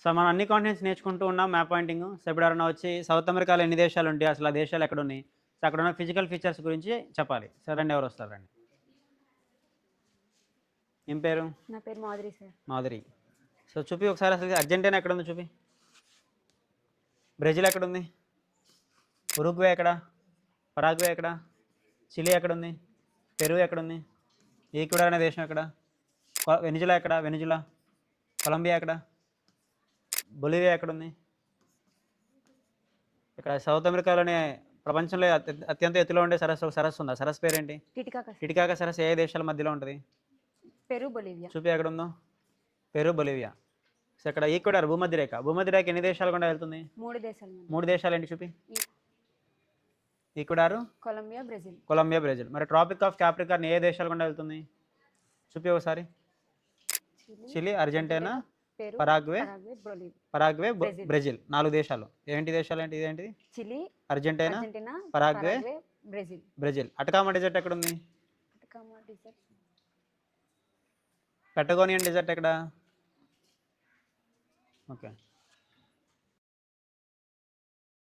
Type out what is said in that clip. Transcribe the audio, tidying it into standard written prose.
So, మనం అన్ని continents నేర్చుకుంటూ ఉన్నాం మ్యాప్ పాయింటింగు. సో, ఇప్పుడు ఎవరైనా వచ్చి సౌత్ అమెరికాలో ఎన్ని దేశాలుంటాయి? అసలు ఆ దేశాలు ఎక్కడున్నాయి? సో, అక్కడున్న ఫిజికల్ ఫీచర్స్ గురించి చెప్పాలి. సో, రండి ఎవరొస్తారు రండి. ఏం పేరు? నా పేరు మాధురి సార్. మాధురి. సో, చూపి ఒకసారి అసలు అర్జెంటీనా ఎక్కడుందో చూపి. బ్రెజిల్ ఎక్కడుంది? ఉరుగ్వే ఎక్కడ? పరాగ్వే ఎక్కడ? చిలీ ఎక్కడుంది? పెరు ఎక్కడుంది? ఈక్వెడార్ అనే దేశం ఎక్కడ? వెనిజులా ఎక్కడ? వెనిజులా. కొలంబియా ఎక్కడ? బొలివియా ఎక్కడుంది? ఇక్కడ సౌత్ అమెరికాలోనే ప్రపంచంలో అత్యంత ఎత్తులో ఉండే సరస్సు ఉందా? సరస్సు పేరేంటి? టిటికాకా సార్. టిటికాకా సరస్సు ఏ దేశాల మధ్యలో ఉంటుంది? Peru, Bolivia. చూపి ఎక్కడుందో. Peru, Bolivia. సో ఇక్కడ ఈక్వెడార్ భూమధ్యరేఖ. భూమధ్యరేఖ ఎన్ని దేశాలు గుండా వెళ్తుంది? 3 దేశాల మధ్య. 3 దేశాలు ఏంటి చూపి. Ecuador, Colombia, Brazil. Colombia, Brazil. మరి ట్రాపిక్ ఆఫ్ క్యాప్రికార్న్ ఏ దేశాలు గుండా వెళ్తుంది? చూపి ఒకసారి. Chile, Argentina, Peru, Paraguay, Paraguay, Brazil. 4 దేశాలు. ఏంటి దేశాలు ఏంటి? ఇదేంటిది? Chile, Argentina, Argentina, Paraguay, Brazil. Brazil. Atacama desert ఎక్కడుంది? Atacama desert. పెటగోనియన్ డెజర్ట్ ఎక్కడ? ఓకే.